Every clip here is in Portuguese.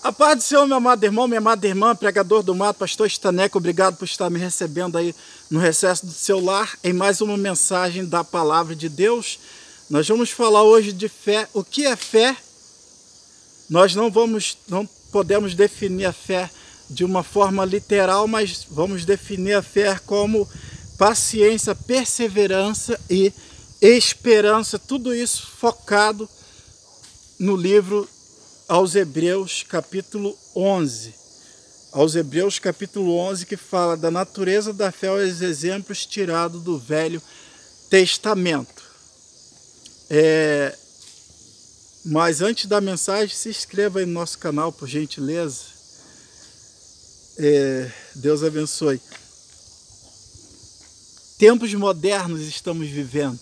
A paz do Senhor, meu amado irmão, minha amada irmã, pregador do mato, pastor Staneco, obrigado por estar me recebendo aí no recesso do seu lar, em mais uma mensagem da palavra de Deus. Nós vamos falar hoje de fé. O que é fé? Nós não podemos definir a fé de uma forma literal, mas vamos definir a fé como paciência, perseverança e esperança, tudo isso focado no livro aos Hebreus capítulo 11. Aos Hebreus capítulo 11, que fala da natureza da fé aos exemplos tirados do Velho Testamento. Mas antes da mensagem, se inscreva aí no nosso canal, por gentileza. Deus abençoe. Tempos modernos estamos vivendo.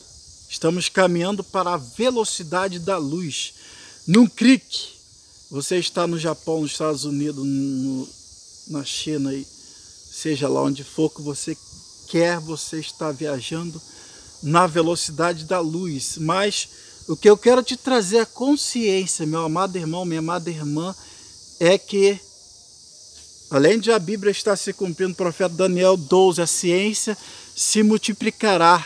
Estamos caminhando para a velocidade da luz. Num clique, você está no Japão, nos Estados Unidos, na China, e seja lá onde for que você quer, você está viajando na velocidade da luz. Mas o que eu quero te trazer a consciência, meu amado irmão, minha amada irmã, é que, além de a Bíblia estar se cumprindo, o profeta Daniel 12, a ciência se multiplicará.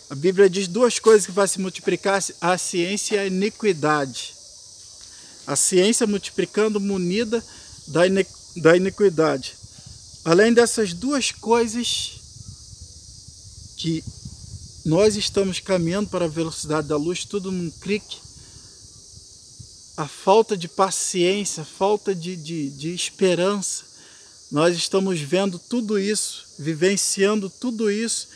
A Bíblia diz duas coisas que vai se multiplicar, a ciência e a iniquidade. A ciência multiplicando munida da iniquidade. Além dessas duas coisas que nós estamos caminhando para a velocidade da luz, tudo num clique, a falta de paciência, a falta de esperança, nós estamos vendo tudo isso, vivenciando tudo isso,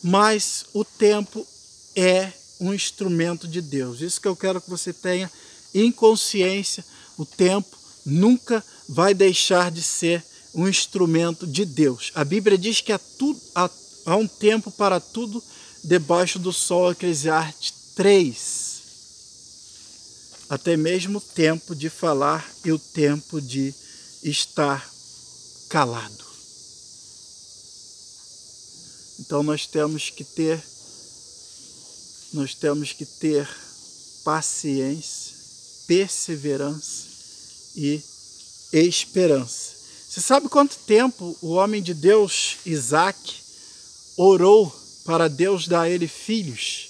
mas o tempo é um instrumento de Deus. Isso que eu quero que você tenha em consciência. O tempo nunca vai deixar de ser um instrumento de Deus. A Bíblia diz que há um tempo para tudo debaixo do sol, Eclesiastes 3. Até mesmo o tempo de falar e o tempo de estar calado. Então nós temos que ter paciência, perseverança e esperança. Você sabe quanto tempo o homem de Deus, Isaac, orou para Deus dar a ele filhos?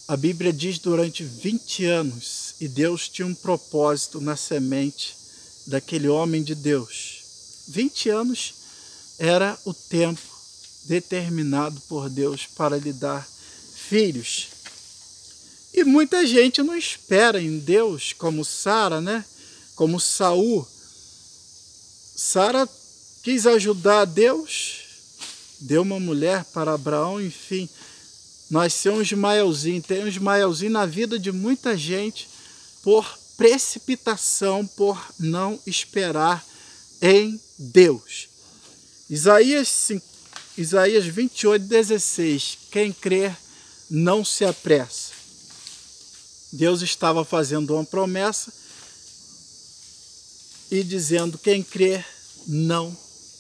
A Bíblia diz durante 20 anos, e Deus tinha um propósito na semente daquele homem de Deus. 20 anos era o tempo determinado por Deus para lhe dar filhos. E muita gente não espera em Deus, como Sara, né? Como Saul. Sara quis ajudar a Deus, deu uma mulher para Abraão, enfim. Nasceu um Ismaelzinho, tem um Ismaelzinho na vida de muita gente por precipitação, por não esperar em Deus. Isaías 28:16, quem crer não se apressa. Deus estava fazendo uma promessa e dizendo, quem crer não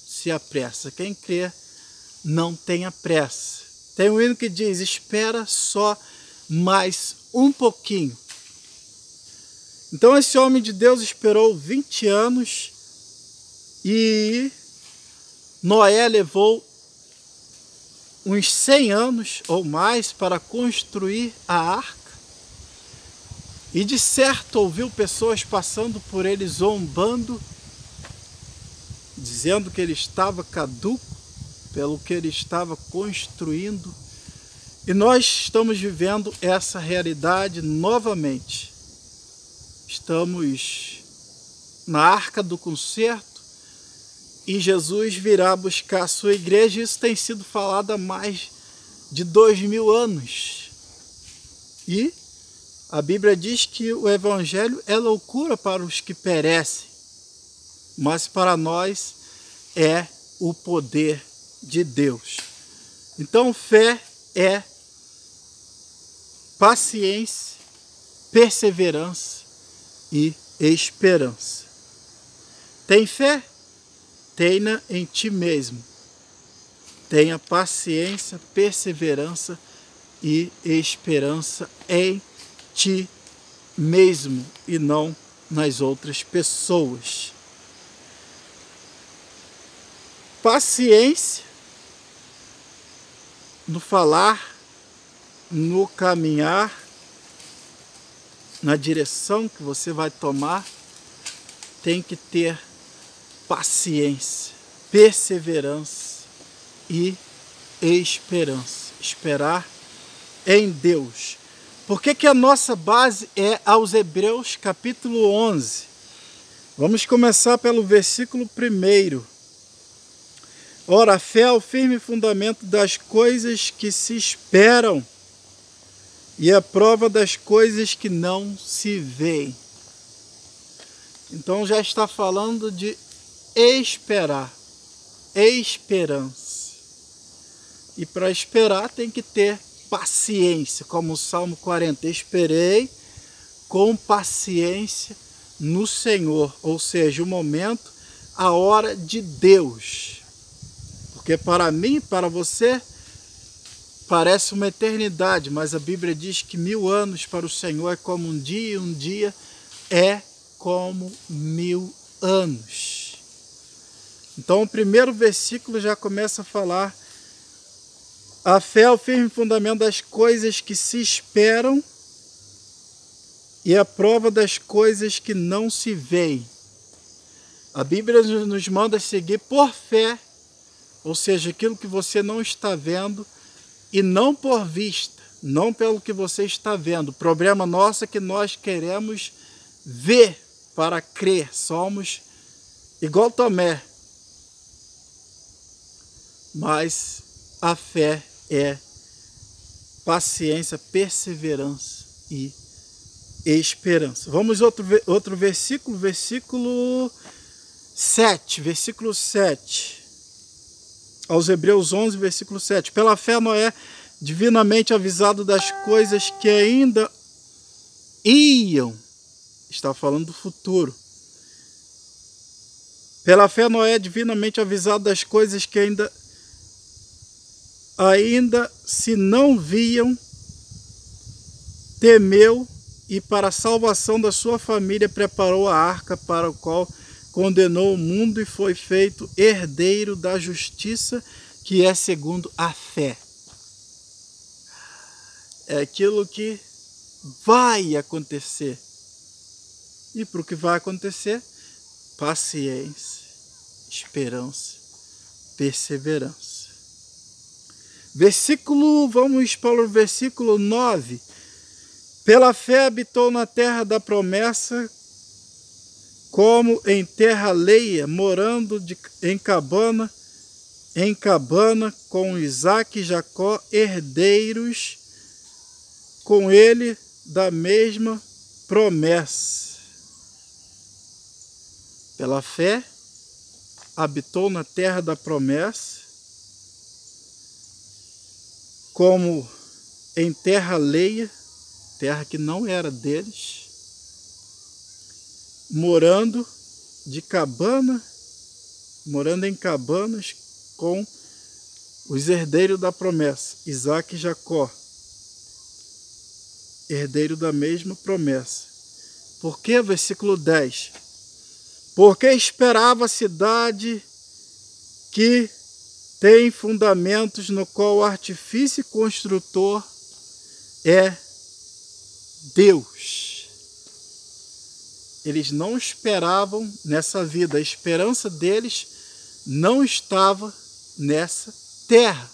se apressa. Quem crer não tenha pressa. Tem um hino que diz, espera só mais um pouquinho. Então esse homem de Deus esperou 20 anos e Noé levou uns 100 anos ou mais para construir a arca. E de certo ouviu pessoas passando por ele zombando, dizendo que ele estava caduco pelo que ele estava construindo. E nós estamos vivendo essa realidade novamente. Estamos na arca do concerto e Jesus virá buscar a sua igreja. Isso tem sido falado há mais de 2000 anos. E a Bíblia diz que o Evangelho é loucura para os que perecem, mas para nós é o poder de Deus. Então fé é paciência, perseverança e esperança. Tem fé? Tenha em ti mesmo. Tenha paciência, perseverança e esperança em ti mesmo e não nas outras pessoas. paciência no falar, no caminhar, na direção que você vai tomar. Tem que ter paciência, perseverança e esperança. Esperar em Deus. Por que a nossa base é aos Hebreus capítulo 11? Vamos começar pelo versículo 1. Ora, a fé é o firme fundamento das coisas que se esperam e a prova das coisas que não se veem. Então já está falando de esperar, esperança. E para esperar tem que ter paciência, como o Salmo 40, esperei com paciência no Senhor, ou seja, o momento, a hora de Deus. Porque para mim e para você parece uma eternidade, mas a Bíblia diz que 1000 anos para o Senhor é como um dia, e um dia é como 1000 anos. Então o primeiro versículo já começa a falar: a fé é o firme fundamento das coisas que se esperam e a prova das coisas que não se veem. A Bíblia nos manda seguir por fé, ou seja, aquilo que você não está vendo, e não por vista, não pelo que você está vendo. O problema nosso é que nós queremos ver para crer. Somos igual Tomé. Mas a fé é paciência, perseverança e esperança. Vamos outro versículo, versículo 7. Versículo 7. Aos Hebreus 11, versículo 7. Pela fé Noé, divinamente avisado das coisas que ainda iam, está falando do futuro. Pela fé Noé, divinamente avisado das coisas que ainda se não viam, temeu e para a salvação da sua família preparou a arca, para o qual condenou o mundo e foi feito herdeiro da justiça, que é segundo a fé. É aquilo que vai acontecer. E para o que vai acontecer, paciência, esperança, perseverança. Vamos para o versículo 9. Pela fé habitou na terra da promessa, como em terra alheia, morando em cabana com Isaque e Jacó, herdeiros com ele da mesma promessa. Pela fé habitou na terra da promessa, como em terra alheia, terra que não era deles, morando em cabanas com os herdeiros da promessa, Isaque e Jacó, herdeiro da mesma promessa. Por que? Versículo 10. Porque esperava a cidade que tem fundamentos, no qual o artifício construtor é Deus. Eles não esperavam nessa vida, a esperança deles não estava nessa terra,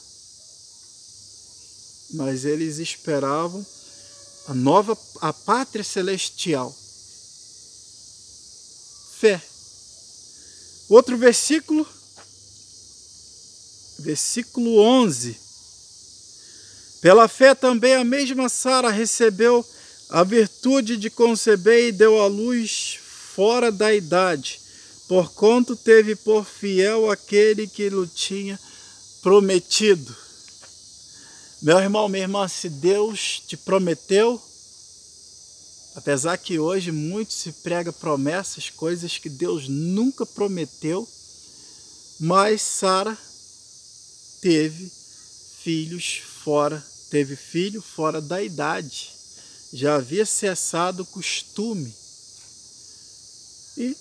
mas eles esperavam a pátria celestial. Fé. Outro versículo, versículo 11. Pela fé também a mesma Sara recebeu a virtude de conceber e deu à luz fora da idade, porquanto teve por fiel aquele que lhe tinha prometido. Meu irmão, minha irmã, se Deus te prometeu, apesar que hoje muito se prega promessas, coisas que Deus nunca prometeu, mas Sara teve filho fora da idade. Já havia cessado o costume. E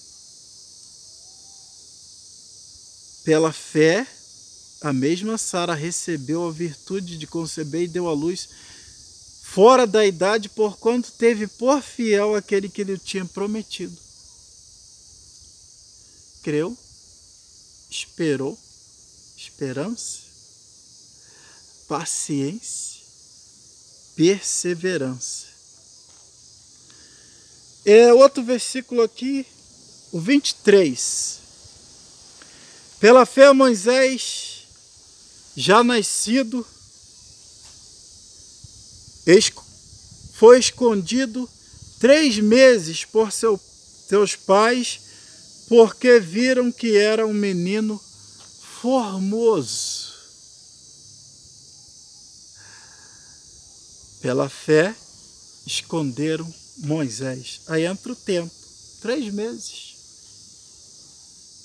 Pela fé, a mesma Sara recebeu a virtude de conceber e deu à luz fora da idade, porquanto teve por fiel aquele que lhe tinha prometido. Creu, esperou, esperança, paciência, perseverança. Outro versículo aqui, o 23. Pela fé Moisés, já nascido, foi escondido 3 meses por seus pais, porque viram que era um menino formoso. Pela fé, esconderam Moisés. Aí entra o tempo, 3 meses.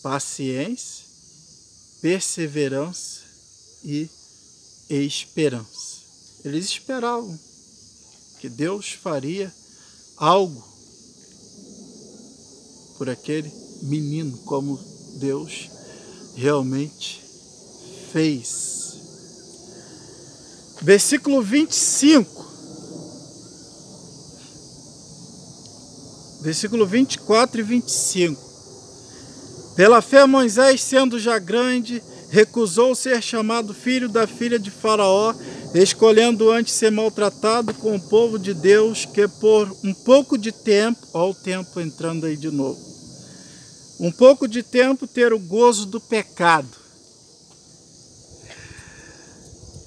Paciência, perseverança e esperança. Eles esperavam que Deus faria algo por aquele menino, como Deus realmente fez. Versículo 25. Versículo 24 e 25. Pela fé Moisés, sendo já grande, recusou ser chamado filho da filha de Faraó, escolhendo antes ser maltratado com o povo de Deus, que por um pouco de tempo, olha o tempo entrando aí de novo, um pouco de tempo ter o gozo do pecado.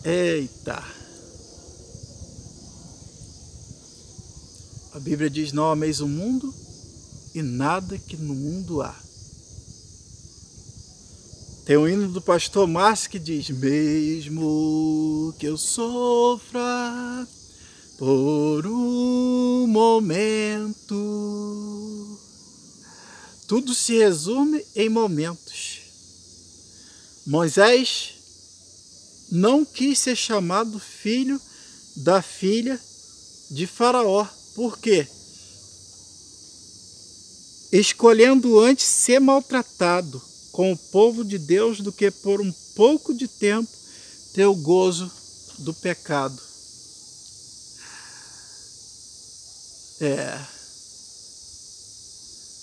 Eita! A Bíblia diz, não ameis o mundo e nada que no mundo há. Tem um hino do pastor Márcio que diz, mesmo que eu sofra por um momento, tudo se resume em momentos. Moisés não quis ser chamado filho da filha de Faraó. Por quê? Escolhendo antes ser maltratado com o povo de Deus do que por um pouco de tempo ter o gozo do pecado.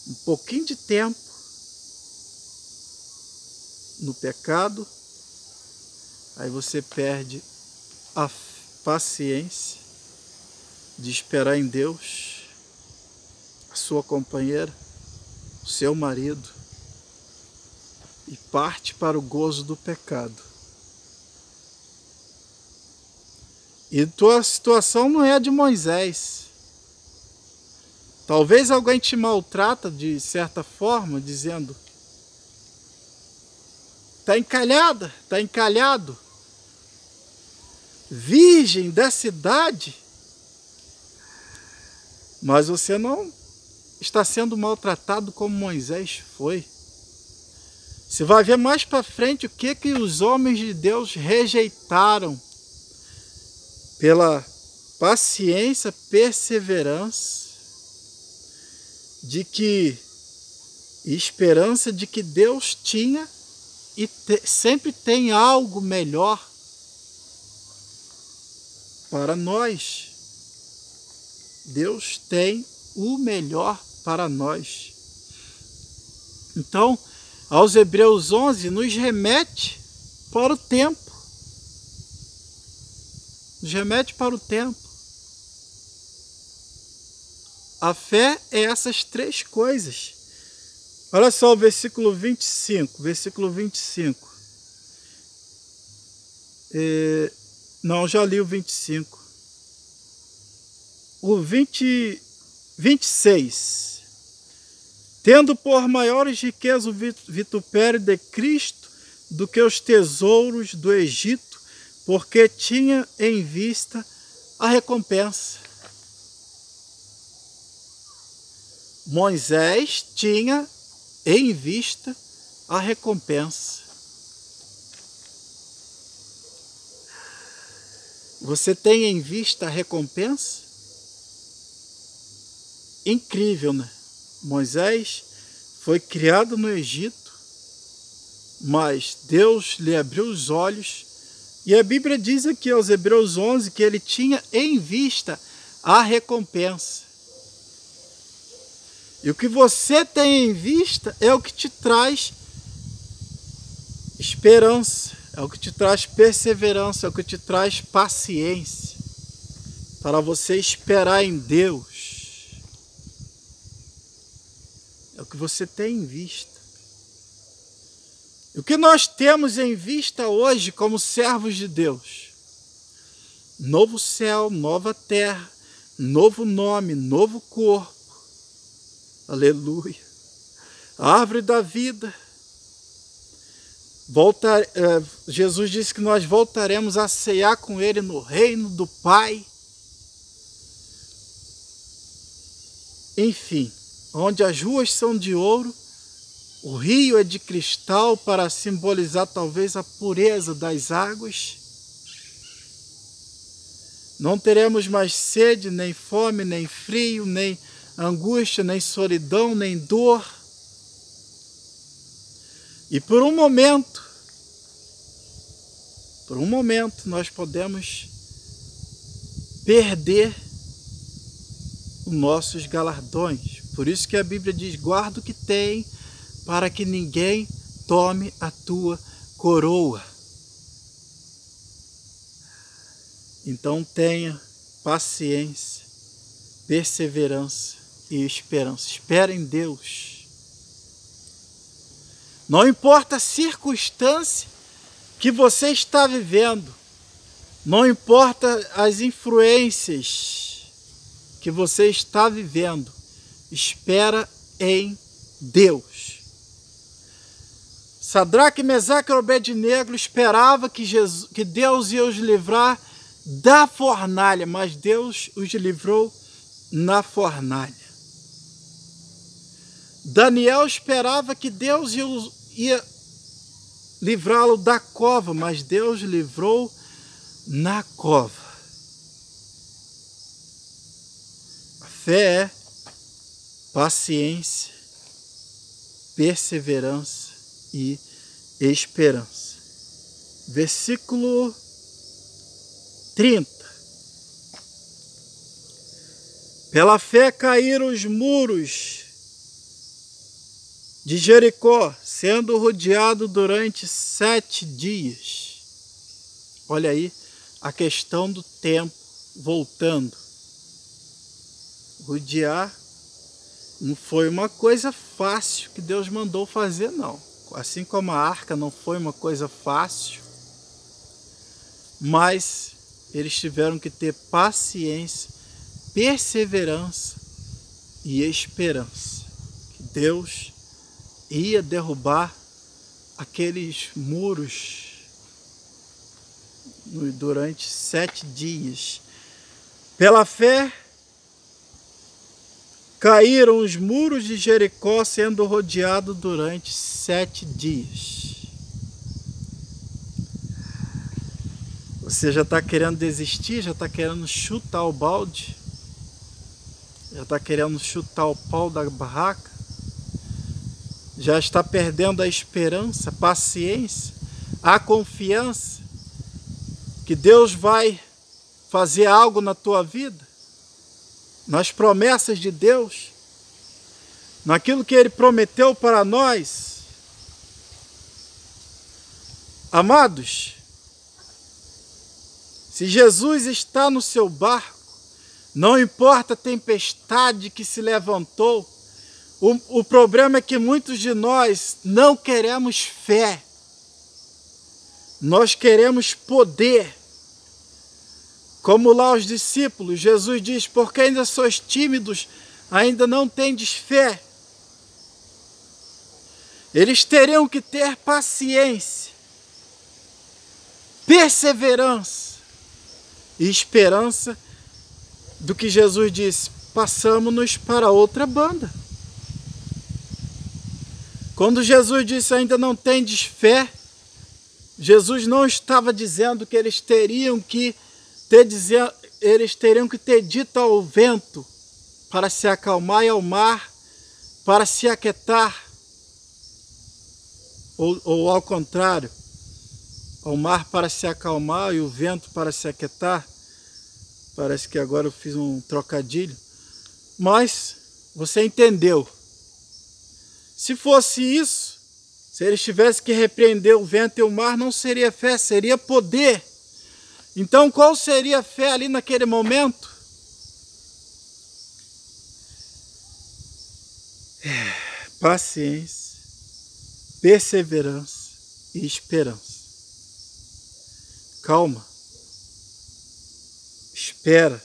Um pouquinho de tempo no pecado, aí você perde a paciência de esperar em Deus, a sua companheira, o seu marido, e parte para o gozo do pecado. E tua situação não é a de Moisés. Talvez alguém te maltrata de certa forma, dizendo, está encalhada, está encalhado, virgem da cidade, mas você não está sendo maltratado como Moisés foi. Você vai ver mais para frente o que os homens de Deus rejeitaram pela paciência, perseverança, e esperança de que Deus tinha e sempre tem algo melhor para nós. Deus tem o melhor para nós. Então, aos Hebreus 11, nos remete para o tempo. Nos remete para o tempo. A fé é essas 3 coisas. Olha só o versículo 25. Versículo 25. Não, já li o 25. O 26. Tendo por maiores riquezas o vitupério de Cristo do que os tesouros do Egito, porque tinha em vista a recompensa. Moisés tinha em vista a recompensa. Você tem em vista a recompensa? Incrível, né? Moisés foi criado no Egito, mas Deus lhe abriu os olhos, e a Bíblia diz aqui aos Hebreus 11 que ele tinha em vista a recompensa. E o que você tem em vista é o que te traz esperança, é o que te traz perseverança, é o que te traz paciência, para você esperar em Deus. É o que você tem em vista. O que nós temos em vista hoje como servos de Deus? Novo céu, nova terra, novo nome, novo corpo. Aleluia. A árvore da vida. Jesus disse que nós voltaremos a ceiar com Ele no reino do Pai. Enfim, onde as ruas são de ouro, o rio é de cristal para simbolizar talvez a pureza das águas. Não teremos mais sede, nem fome, nem frio, nem angústia, nem solidão, nem dor. E por um momento, nós podemos perder os nossos galardões. Por isso que a Bíblia diz, guarda o que tem, para que ninguém tome a tua coroa. Então tenha paciência, perseverança e esperança. Espera em Deus. Não importa a circunstância que você está vivendo, não importa as influências que você está vivendo, espera em Deus. Sadraque, Mesaque e Abednego esperava que Deus ia os livrar da fornalha, mas Deus os livrou na fornalha. Daniel esperava que Deus ia livrá-lo da cova, mas Deus livrou na cova. A fé é paciência, perseverança e esperança. Versículo 30. Pela fé caíram os muros de Jericó, sendo rodeado durante 7 dias. Olha aí a questão do tempo voltando. Rodear não foi uma coisa fácil que Deus mandou fazer, não. Assim como a arca não foi uma coisa fácil, mas eles tiveram que ter paciência, perseverança e esperança. Que Deus ia derrubar aqueles muros durante 7 dias. Pela fé, caíram os muros de Jericó, sendo rodeado durante 7 dias. Você já está querendo desistir? Já está querendo chutar o balde? Já está querendo chutar o pau da barraca? Já está perdendo a esperança, a paciência, a confiança que Deus vai fazer algo na tua vida? Nas promessas de Deus? Naquilo que Ele prometeu para nós? Amados, se Jesus está no seu barco, não importa a tempestade que se levantou, o problema é que muitos de nós não queremos fé. Nós queremos poder. Como lá os discípulos, Jesus diz, porque ainda sois tímidos, ainda não tendes fé. Eles teriam que ter paciência, perseverança e esperança do que Jesus disse, passamos-nos para outra banda. Quando Jesus disse, ainda não tendes fé, Jesus não estava dizendo que eles teriam que ter dito ao vento para se acalmar e ao mar para se aquietar. ou ao contrário, ao mar para se acalmar e o vento para se aquietar. Parece que agora eu fiz um trocadilho. Mas você entendeu. Se fosse isso, se eles tivessem que repreender o vento e o mar, não seria fé, seria poder. Então qual seria a fé ali naquele momento? Paciência, perseverança e esperança. Calma. Espera.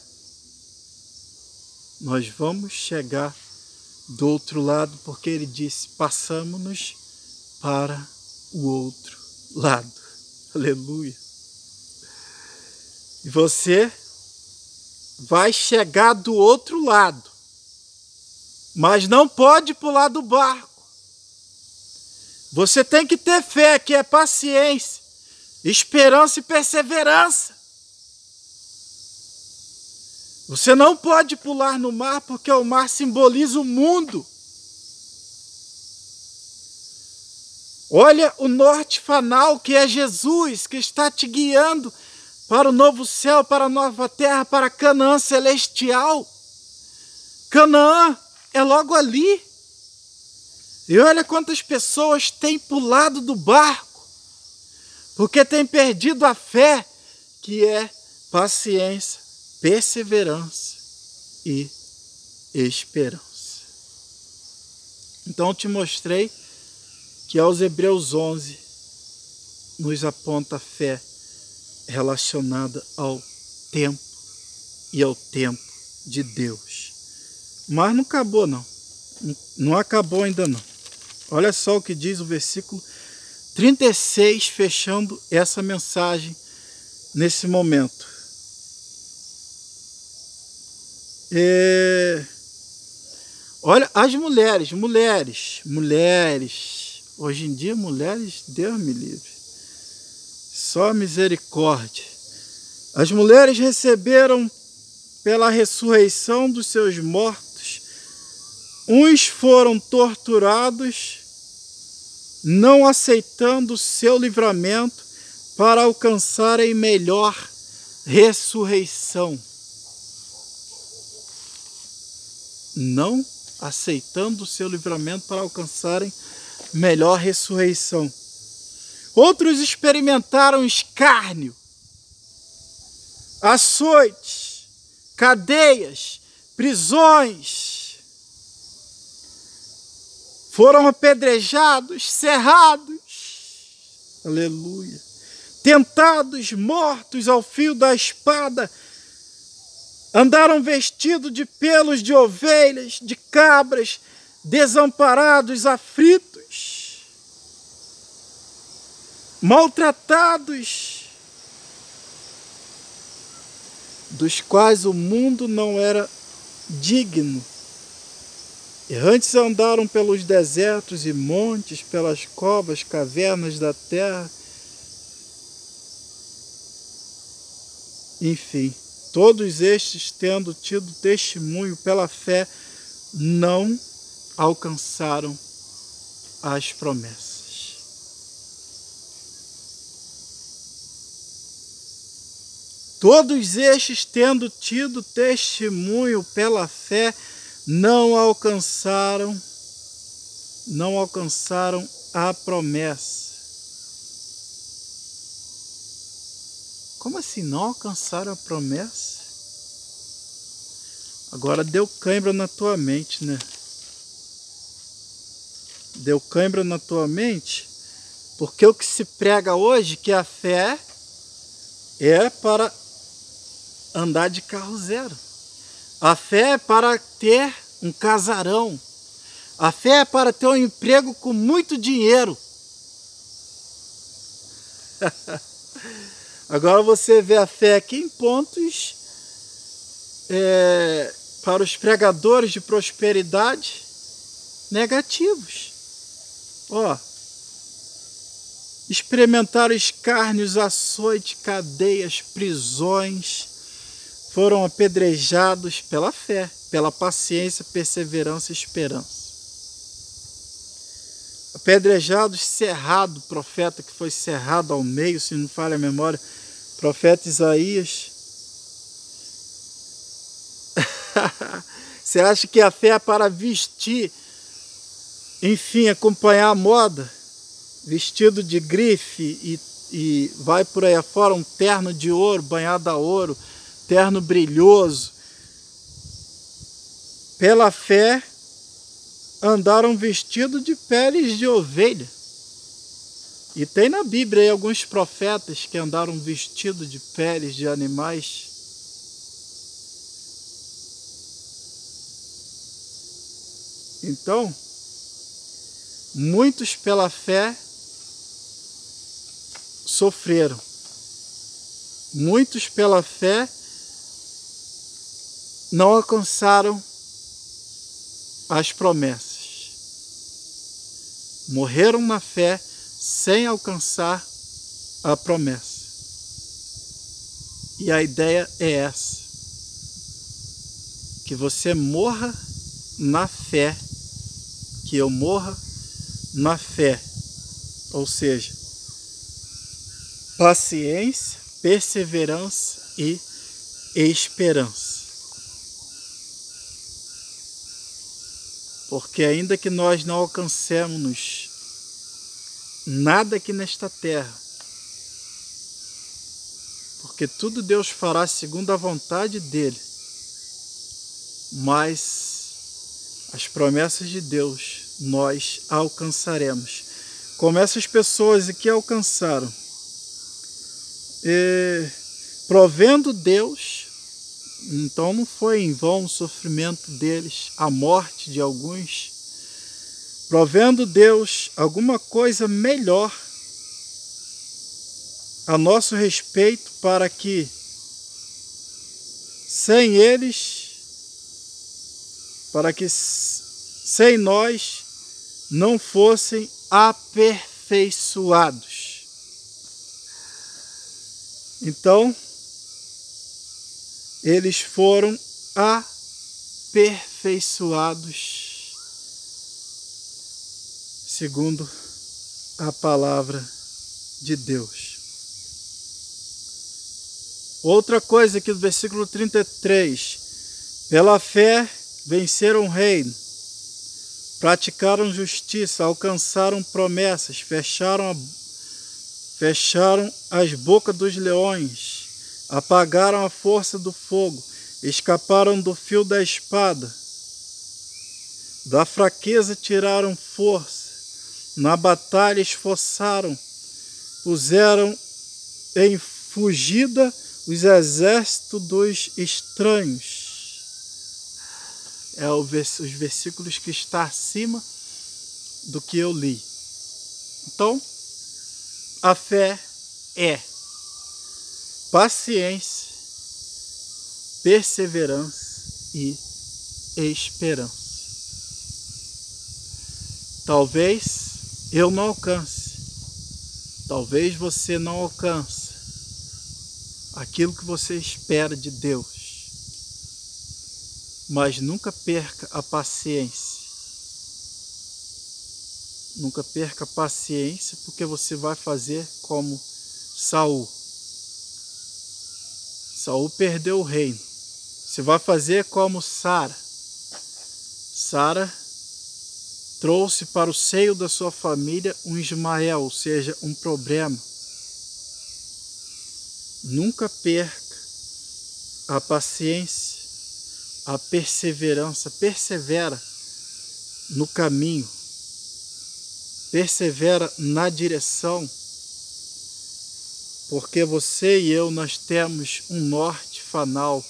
Nós vamos chegar do outro lado, porque ele disse, passamos-nos para o outro lado. Aleluia. E você vai chegar do outro lado, mas não pode pular do barco. Você tem que ter fé, que é paciência, esperança e perseverança. Você não pode pular no mar, porque o mar simboliza o mundo. Olha o norte fanal, que é Jesus, que está te guiando para o novo céu, para a nova terra, para Canaã celestial. Canaã é logo ali. E olha quantas pessoas têm pulado do barco, porque têm perdido a fé, que é paciência, perseverança e esperança. Então eu te mostrei que aos Hebreus 11 nos aponta a fé relacionada ao tempo e ao tempo de Deus. Mas não acabou não. Não acabou ainda não. Olha só o que diz o versículo 36, fechando essa mensagem nesse momento. Olha, as mulheres, hoje em dia mulheres, Deus me livre, só misericórdia. As mulheres receberam pela ressurreição dos seus mortos, uns foram torturados, não aceitando o seu livramento para alcançarem melhor ressurreição. Não aceitando o seu livramento para alcançarem melhor ressurreição. Outros experimentaram escárnio, açoites, cadeias, prisões. Foram apedrejados, serrados, aleluia, tentados, mortos ao fio da espada. Andaram vestidos de pelos de ovelhas, de cabras, desamparados, aflitos, maltratados, dos quais o mundo não era digno. Errantes andaram pelos desertos e montes, pelas covas, cavernas da terra. Enfim, todos estes, tendo tido testemunho pela fé, não alcançaram as promessas. Todos estes, tendo tido testemunho pela fé, não alcançaram a promessa. Como assim não alcançaram a promessa? Agora deu cãibra na tua mente, né? Deu cãibra na tua mente, porque o que se prega hoje, que a fé é para andar de carro zero. A fé é para ter um casarão. A fé é para ter um emprego com muito dinheiro. Agora você vê a fé aqui em pontos para os pregadores de prosperidade negativos. Ó, experimentaram escárnios, açoites, cadeias, prisões, foram apedrejados pela fé, pela paciência, perseverança e esperança. apedrejado, cerrado, profeta que foi cerrado ao meio, se não falha a memória, profeta Isaías. Você acha que a fé é para vestir, enfim, acompanhar a moda, vestido de grife e vai por aí afora, um terno de ouro, banhado a ouro, terno brilhoso? Pela fé, andaram vestidos de peles de ovelha. E tem na Bíblia aí alguns profetas que andaram vestidos de peles de animais. Então, muitos pela fé sofreram. Muitos pela fé não alcançaram as promessas. Morreram na fé sem alcançar a promessa. E a ideia é essa: que você morra na fé, que eu morra na fé, ou seja, paciência, perseverança e esperança. Porque ainda que nós não alcancemos nada aqui nesta terra, porque tudo Deus fará segundo a vontade dele, mas as promessas de Deus nós alcançaremos, como essas pessoas que alcançaram, provendo Deus. Então não foi em vão o sofrimento deles, a morte de alguns, provendo Deus alguma coisa melhor a nosso respeito, para que sem eles, sem nós, não fossem aperfeiçoados. Então, eles foram aperfeiçoados segundo a palavra de Deus. Outra coisa aqui do versículo 33. Pela fé venceram o reino, praticaram justiça, alcançaram promessas, fecharam as bocas dos leões, apagaram a força do fogo, escaparam do fio da espada, da fraqueza tiraram força, na batalha esforçaram, puseram em fugida os exércitos dos estranhos. É os versículos que está acima do que eu li. Então, a fé é paciência, perseverança e esperança. Talvez eu não alcance, talvez você não alcance aquilo que você espera de Deus, mas nunca perca a paciência. Nunca perca a paciência, porque você vai fazer como Saul. Saul perdeu o reino. Você vai fazer como Sara. Sara trouxe para o seio da sua família um Ismael, ou seja, um problema. Nunca perca a paciência, a perseverança. Persevera no caminho, persevera na direção, porque você e eu, nós temos um norte final.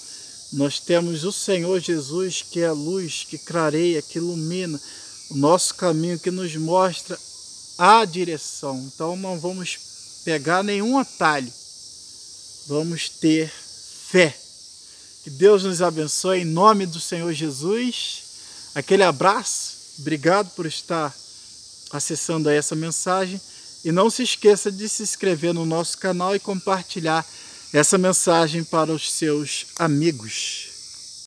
Nós temos o Senhor Jesus, que é a luz, que clareia, que ilumina o nosso caminho, que nos mostra a direção. Então não vamos pegar nenhum atalho, vamos ter fé. Que Deus nos abençoe em nome do Senhor Jesus. Aquele abraço, obrigado por estar acessando aí essa mensagem. E não se esqueça de se inscrever no nosso canal e compartilhar essa mensagem para os seus amigos.